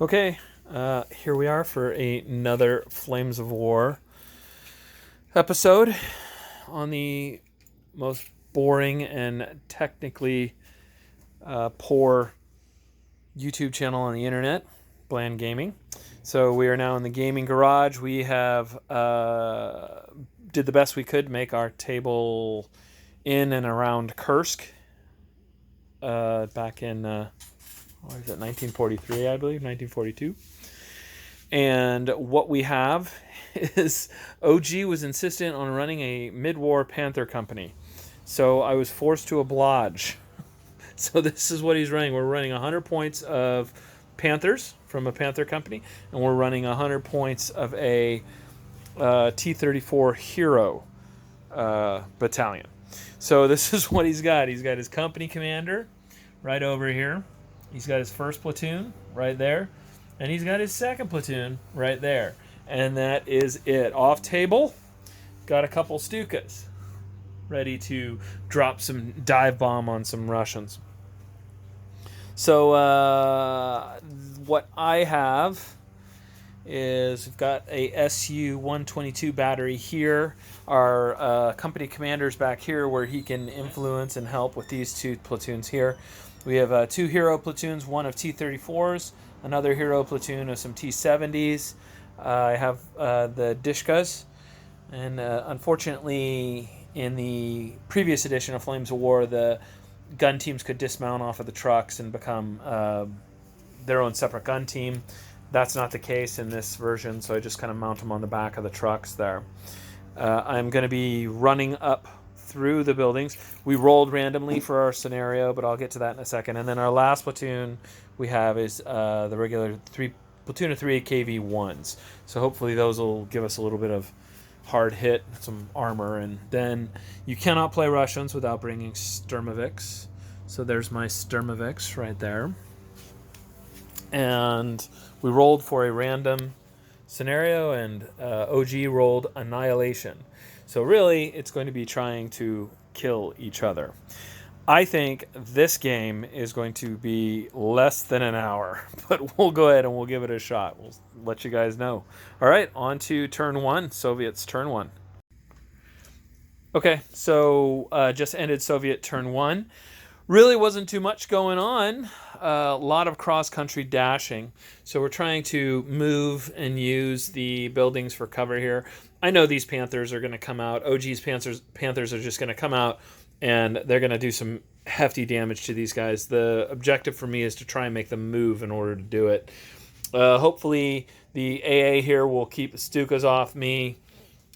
Okay, here we are for another Flames of War episode on the most boring and technically poor YouTube channel on the internet, Bland Gaming. So we are now in the gaming garage. We have did the best we could make our table in and around Kursk back in what is it, 1943, I believe, 1942. And what we have is OG was insistent on running a mid-war Panther company. So I was forced to oblige. So this is what he's running. We're running 100 points of Panthers from a Panther company, and we're running 100 points of a T-34 Hero battalion. So this is what he's got. He's got his company commander right over here. He's got his first platoon right there. And he's got his second platoon right there. And that is it. Off table, got a couple Stukas ready to drop some dive bomb on some Russians. So what I have is we've got a SU-122 battery here. Our company commander's back here where he can influence and help with these two platoons here. We have two hero platoons, one of T-34s, another hero platoon of some T-70s. I have the Dishkas, and unfortunately in the previous edition of Flames of War, the gun teams could dismount off of the trucks and become their own separate gun team. That's not the case in this version, so I just kind of mount them on the back of the trucks there. I'm going to be running up through the buildings. We rolled randomly for our scenario, but I'll get to that in a second. And then our last platoon we have is the regular platoon of 3 KV-1s. So hopefully those will give us a little bit of hard hit, some armor. And then you cannot play Russians without bringing Sturmoviks. So there's my Sturmoviks right there. And we rolled for a random scenario, and OG rolled Annihilation. So really, it's going to be trying to kill each other. I think this game is going to be less than an hour, but we'll go ahead and we'll give it a shot. We'll let you guys know. All right, on to turn one, Soviets turn one. Okay, so just ended Soviet turn one. Really wasn't too much going on. A lot of cross-country dashing. So we're trying to move and use the buildings for cover here. I know these Panthers are going to come out. OG's Panthers are just going to come out, and they're going to do some hefty damage to these guys. The objective for me is to try and make them move in order to do it. Hopefully the AA here will keep the Stukas off me.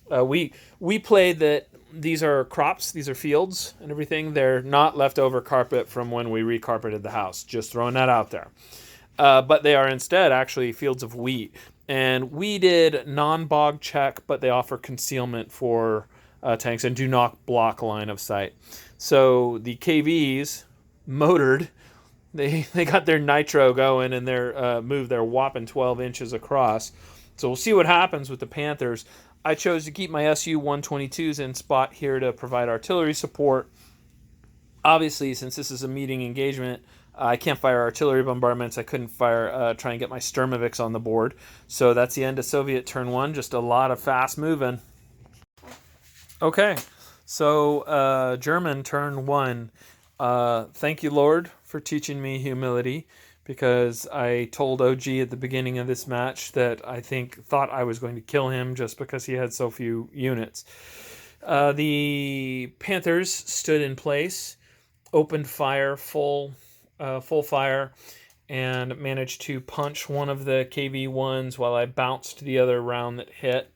We played that these are crops, these are fields and everything. They're not leftover carpet from when we recarpeted the house. Just throwing that out there. But they are instead actually fields of wheat. And we did non-bog check, but they offer concealment for tanks and do not block line of sight. So the KVs motored. They got their nitro going and they're moved their whopping 12 inches across. So we'll see what happens with the Panthers. I chose to keep my SU-122s in spot here to provide artillery support. Obviously, since this is a meeting engagement, I can't fire artillery bombardments. I couldn't try and get my Sturmoviks on the board. So that's the end of Soviet turn one. Just a lot of fast moving. Okay, so German turn one. Thank you, Lord, for teaching me humility, because I told OG at the beginning of this match that I thought I was going to kill him just because he had so few units. The Panthers stood in place, opened fire, full fire, and managed to punch one of the KV-1s while I bounced the other round that hit.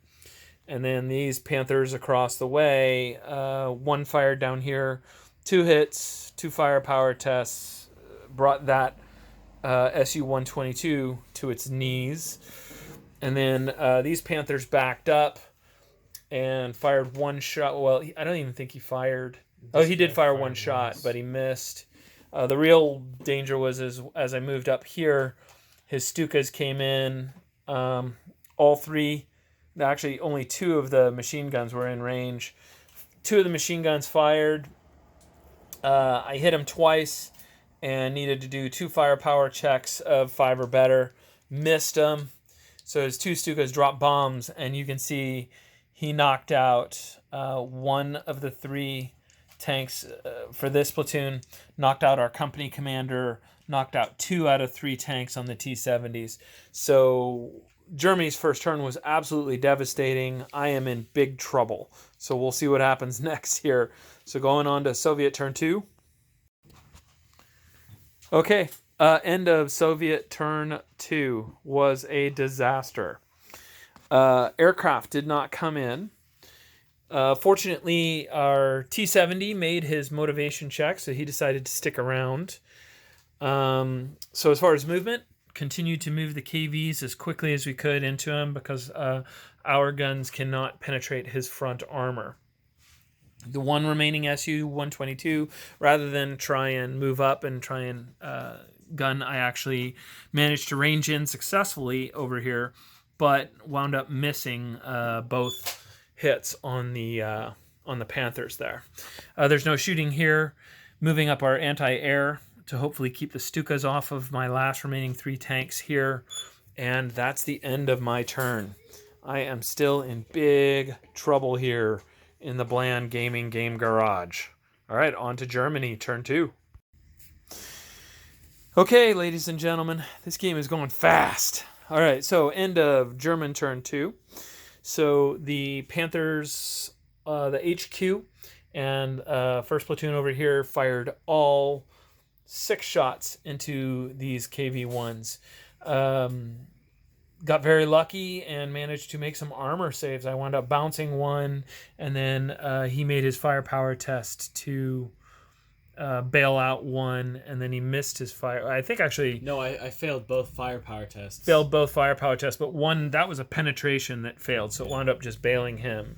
And then these Panthers across the way, one fired down here, 2 hits, 2 firepower tests, brought that SU-122 to its knees. And then these Panthers backed up and fired one shot. Well, I don't even think he fired. Oh, he did fire one shot, but he missed. The real danger was as I moved up here, his Stukas came in. All 3, actually only 2 of the machine guns were in range. 2 of the machine guns fired. I hit him twice and needed to do 2 firepower checks of 5 or better. missed him. So his 2 Stukas dropped bombs, and you can see he knocked out one of the 3 tanks for this platoon, knocked out our company commander, knocked out 2 out of 3 tanks on the T-70s. So Germany's first turn was absolutely devastating. I am in big trouble. So we'll see what happens next here. So going on to Soviet turn 2. Okay, end of Soviet turn 2 was a disaster. Aircraft did not come in. Fortunately, our T-70 made his motivation check, so he decided to stick around. So as far as movement, continued to move the KVs as quickly as we could into him because our guns cannot penetrate his front armor. The one remaining Su-122, rather than try and move up and try and gun, I actually managed to range in successfully over here, but wound up missing both hits on the Panthers there. There's no shooting here. Moving up our anti-air to hopefully keep the Stukas off of my last remaining 3 tanks here. And that's the end of my turn. I am still in big trouble here in the Bland Gaming Game Garage. All right, on to Germany, turn 2. Okay, ladies and gentlemen, this game is going fast. All right, so end of German turn 2. So the Panthers, the HQ, and first platoon over here fired all 6 shots into these KV-1s. Got very lucky and managed to make some armor saves. I wound up bouncing one, and then he made his firepower test to bail out one, and then he missed his fire. I think actually... No, I failed both firepower tests. Failed both firepower tests, but one, that was a penetration that failed, so it wound up just bailing him.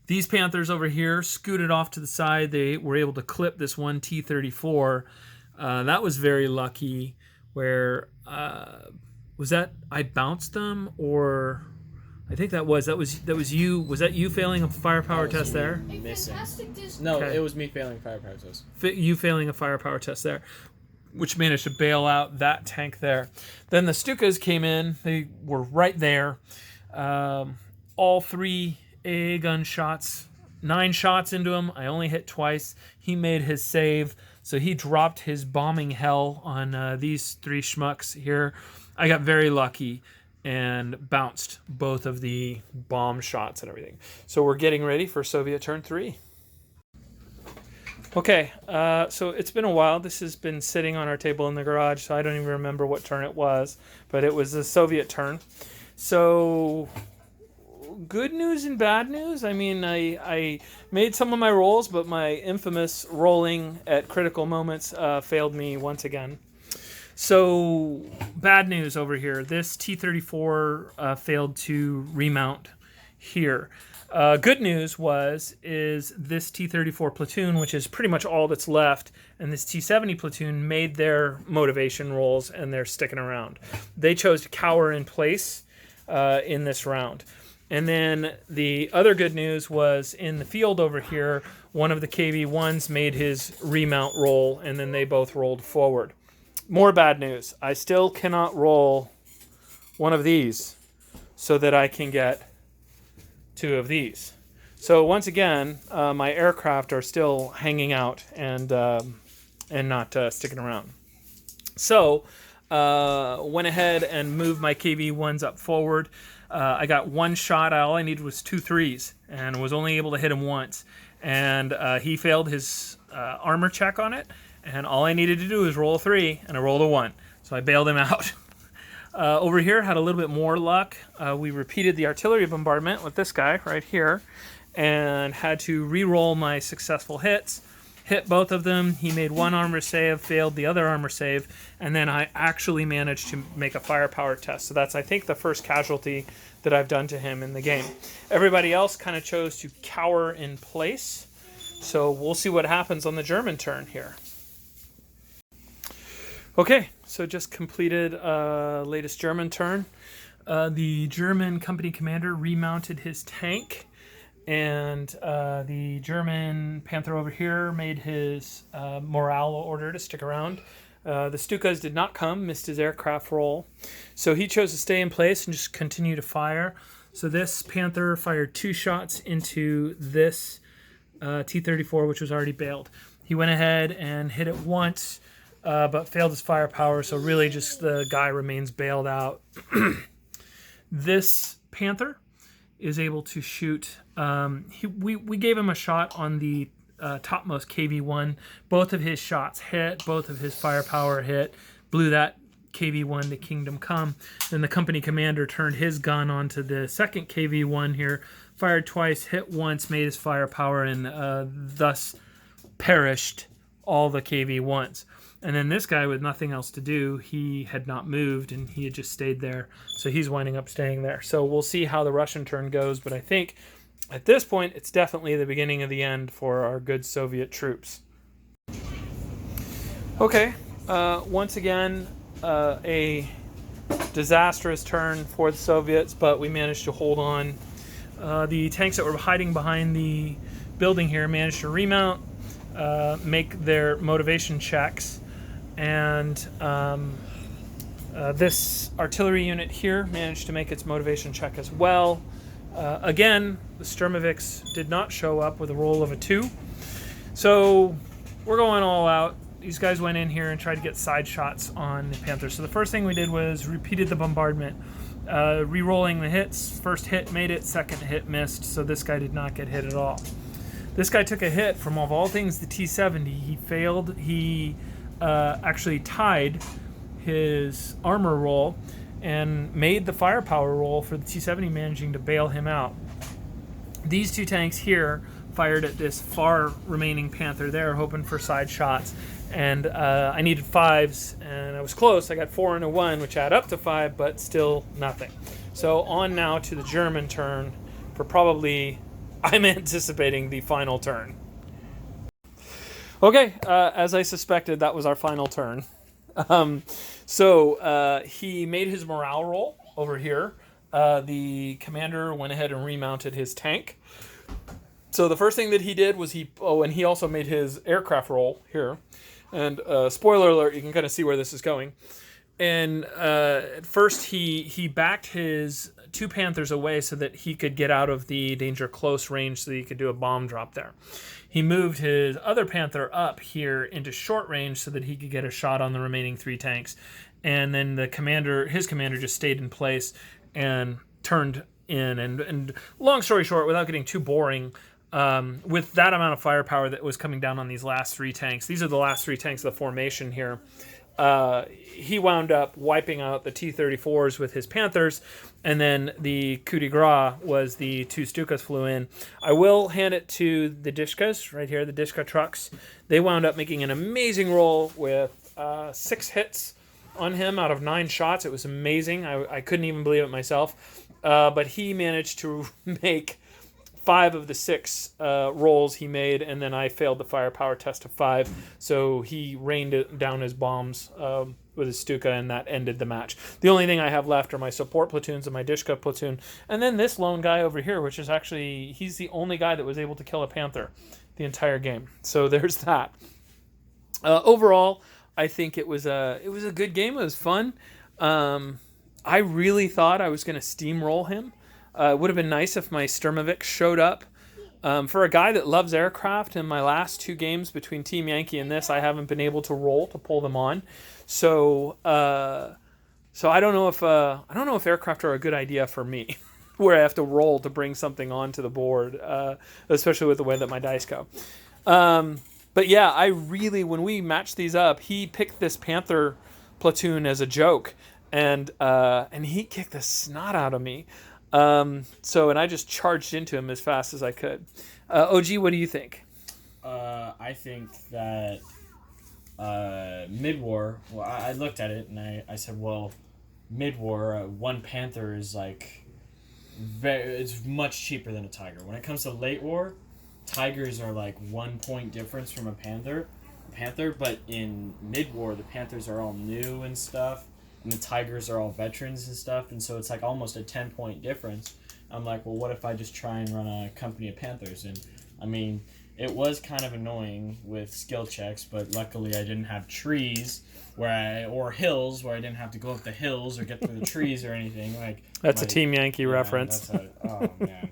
These Panthers over here scooted off to the side. They were able to clip this one T-34. That was very lucky, where... was that I bounced them, or I think that was you. Was that you failing a firepower test there? Missing. No, okay. It was me failing firepower test. You failing a firepower test there, which managed to bail out that tank there. Then the Stukas came in. They were right there. All 3 AA gun shots, 9 shots into him. I only hit twice. He made his save, so he dropped his bombing hell on these 3 schmucks here. I got very lucky and bounced both of the bomb shots and everything. So we're getting ready for Soviet turn 3. Okay, so it's been a while. This has been sitting on our table in the garage, so I don't even remember what turn it was, but it was the Soviet turn. So good news and bad news. I mean, I made some of my rolls, but my infamous rolling at critical moments failed me once again. So, bad news over here. This T-34 failed to remount here. Good news is this T-34 platoon, which is pretty much all that's left, and this T-70 platoon made their motivation rolls, and they're sticking around. They chose to cower in place in this round. And then the other good news was in the field over here, one of the KV-1s made his remount roll, and then they both rolled forward. More bad news. I still cannot roll one of these so that I can get 2 of these. So once again, my aircraft are still hanging out and not sticking around. So went ahead and moved my KV-1s up forward. I got 1 shot. All I needed was 2 threes and was only able to hit him once. And he failed his armor check on it. And all I needed to do was roll a 3, and I rolled a 1. So I bailed him out. Over here, had a little bit more luck. We repeated the artillery bombardment with this guy right here, and had to re-roll my successful hits. Hit both of them. He made 1 armor save, failed the other armor save, and then I actually managed to make a firepower test. So that's, I think, the first casualty that I've done to him in the game. Everybody else kind of chose to cower in place. So we'll see what happens on the German turn here. Okay, so just completed latest German turn. The German company commander remounted his tank, and the German Panther over here made his morale order to stick around. The Stukas did not come, missed his aircraft roll. So he chose to stay in place and just continue to fire. So this Panther fired 2 shots into this T-34, which was already bailed. He went ahead and hit it once, but failed his firepower, so really just the guy remains bailed out. This Panther is able to shoot. We gave him a shot on the topmost KV-1. Both of his shots hit. Both of his firepower hit. Blew that KV-1 to Kingdom Come. Then the company commander turned his gun onto the second KV-1 here, fired twice, hit once, made his firepower, and thus perished all the KV-1s. And then this guy with nothing else to do, he had not moved and he had just stayed there. So he's winding up staying there. So we'll see how the Russian turn goes. But I think at this point, it's definitely the beginning of the end for our good Soviet troops. Okay. Once again, a disastrous turn for the Soviets, but we managed to hold on. The tanks that were hiding behind the building here managed to remount, make their motivation checks, and this artillery unit here managed to make its motivation check as well. Again, the Sturmovix did not show up with a roll of a 2. So we're going all out. These guys went in here and tried to get side shots on the Panthers. So the first thing we did was repeated the bombardment, re-rolling the hits. First hit made it, second hit missed, so this guy did not get hit at all. This guy took a hit from, of all things, the T-70. He failed. He actually tied his armor roll and made the firepower roll for the T-70, managing to bail him out. These 2 tanks here fired at this far remaining Panther there, hoping for side shots. And I needed 5s, and I was close. I got 4 and a 1, which add up to 5, but still nothing. So on now to the German turn for probably, I'm anticipating, the final turn. Okay, as I suspected, that was our final turn. So he made his morale roll over here. The commander went ahead and remounted his tank. So the first thing that he did was and he also made his aircraft roll here. And spoiler alert, you can kind of see where this is going. And at first he backed his 2 Panthers away so that he could get out of the danger close range so that he could do a bomb drop there. He moved his other Panther up here into short range so that he could get a shot on the remaining 3 tanks. And then his commander just stayed in place and turned in. And long story short, without getting too boring, with that amount of firepower that was coming down on these last 3 tanks, these are the last 3 tanks of the formation here, he wound up wiping out the T-34s with his Panthers, and then the coup de grace was the 2 Stukas flew in. I will hand it to the Dishkas, right here, the Dishka trucks. They wound up making an amazing roll with 6 hits on him out of 9 shots. It was amazing. I couldn't even believe it myself. But he managed to make 5 of the 6 rolls he made, and then I failed the firepower test of 5. So he rained down his bombs with his Stuka, and that ended the match. The only thing I have left are my support platoons and my Dishka platoon, and then this lone guy over here, which is actually, he's the only guy that was able to kill a Panther the entire game. So there's that. Overall, I think it was a good game. It was fun. I really thought I was going to steamroll him. It would have been nice if my Sturmovik showed up. For a guy that loves aircraft, in my last 2 games between Team Yankee and this, I haven't been able to roll to pull them on. So I don't know if aircraft are a good idea for me, where I have to roll to bring something onto the board, especially with the way that my dice go. But yeah, I really, when we matched these up, he picked this Panther platoon as a joke, and he kicked the snot out of me. And I just charged into him as fast as I could. OG, what do you think? I think that mid-war, well, I looked at it and I said, well, mid-war, 1 Panther is like, it's much cheaper than a Tiger. When it comes to late war, Tigers are like 1 point difference from a Panther, but in mid-war, the Panthers are all new and stuff, and the Tigers are all veterans and stuff, and so it's like almost a 10-point difference. I'm like, well, what if I just try and run a company of Panthers? And I mean, it was kind of annoying with skill checks, but luckily I didn't have trees or hills where I didn't have to go up the hills or get through the trees or anything. Like That's a Team Yankee reference. Oh man.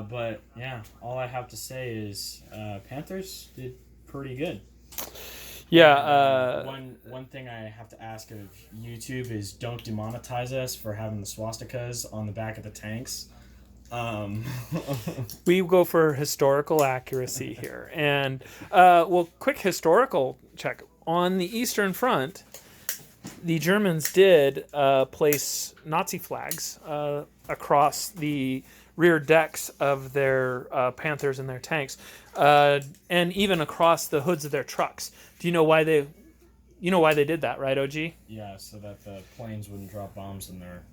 But yeah, all I have to say is Panthers did pretty good. Yeah. One thing I have to ask of YouTube is don't demonetize us for having the swastikas on the back of the tanks. We go for historical accuracy here. And, quick historical check. On the Eastern Front, the Germans did place Nazi flags across the rear decks of their Panthers and their tanks, and even across the hoods of their trucks. Do you know why they did that, right, OG? Yeah, so that the planes wouldn't drop bombs in their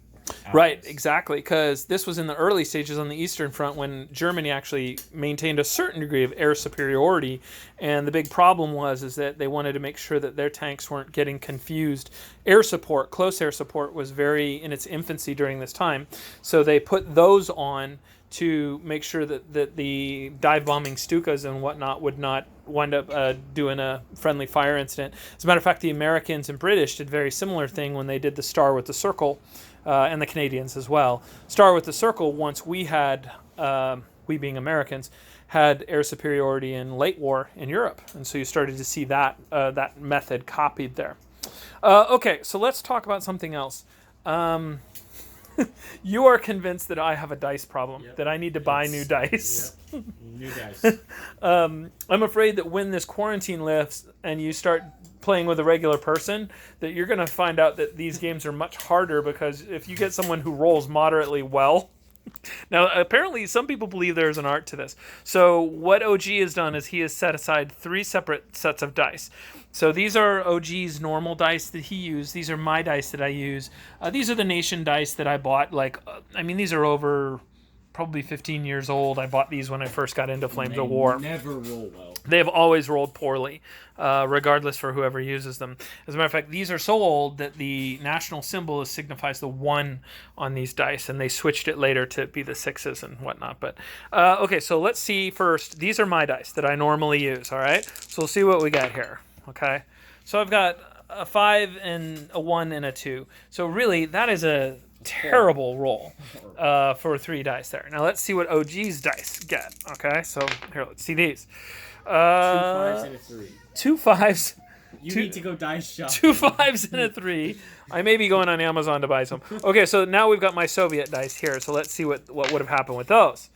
Right, exactly, because this was in the early stages on the Eastern Front when Germany actually maintained a certain degree of air superiority, and the big problem is that they wanted to make sure that their tanks weren't getting confused. Air support, close air support, was very in its infancy during this time, so they put those on to make sure that the dive bombing Stukas and whatnot would not wind up doing a friendly fire incident. As a matter of fact, the Americans and British did a very similar thing when they did the Star with the Circle, and the Canadians as well. Star with the Circle, once we had, we being Americans, had air superiority in late war in Europe. And so you started to see that method copied there. Okay, so let's talk about something else. You are convinced that I have a dice problem, that I need to buy new dice. Yep. New dice. I'm afraid that when this quarantine lifts and you start playing with a regular person, that you're going to find out that these games are much harder, because if you get someone who rolls moderately well. Now, apparently, some people believe there's an art to this. So what OG has done is he has set aside 3 separate sets of dice. So these are OG's normal dice that he used. These are my dice that I use. These are the Nation dice that I bought. These are over probably 15 years old. I bought these when I first got into Flames of War. Never roll well. They've always rolled poorly, regardless for whoever uses them. As a matter of fact, these are so old that the national symbol signifies the 1 on these dice, and they switched it later to be the 6s and whatnot. But okay, so let's see first. These are my dice that I normally use, all right? So we'll see what we got here, okay? So I've got a 5 and a 1 and a 2. So really, that is a terrible roll for 3 dice there. Now let's see what OG's dice get, okay? So here, let's see these. 2 5s and a 3. 2 5s. You need to go dice shop. 2 5s and a 3. I may be going on Amazon to buy some. Okay, so now we've got my Soviet dice here. So let's see what would have happened with those.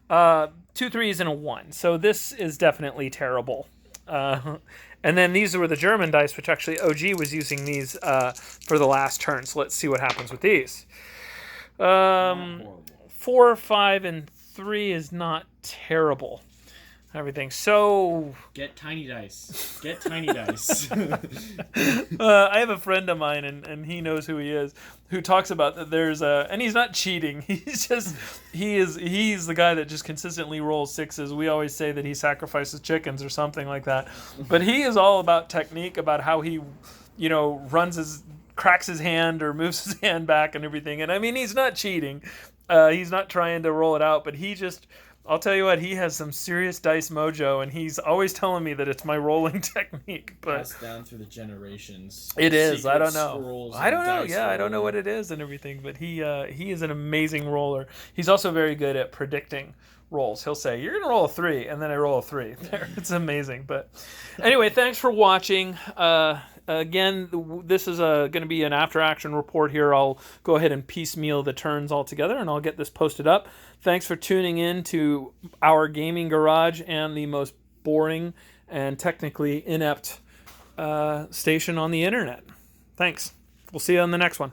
2 3s and a 1. So this is definitely terrible. And then these were the German dice, which actually OG was using these for the last turn. So let's see what happens with these. 4, 5, and 3 is not terrible. Everything. So get tiny dice. Get tiny dice. I have a friend of mine, and he knows who he is, who talks about that there's and he's not cheating. He's the guy that just consistently rolls 6s. We always say that he sacrifices chickens or something like that. But he is all about technique, about how he, cracks his hand or moves his hand back and everything. And I mean, he's not cheating. He's not trying to roll it out, but I'll tell you what, he has some serious dice mojo, and he's always telling me that it's my rolling technique. But passed down through the generations. It is. I don't know. I don't know. Yeah, I don't know what it is and everything. But he is an amazing roller. He's also very good at predicting rolls. He'll say, "You're gonna roll a 3," and then I roll a 3. It's amazing. But anyway, thanks for watching. Again, this is going to be an after-action report here. I'll go ahead and piecemeal the turns all together, and I'll get this posted up. Thanks for tuning in to our gaming garage and the most boring and technically inept station on the internet. Thanks. We'll see you on the next one.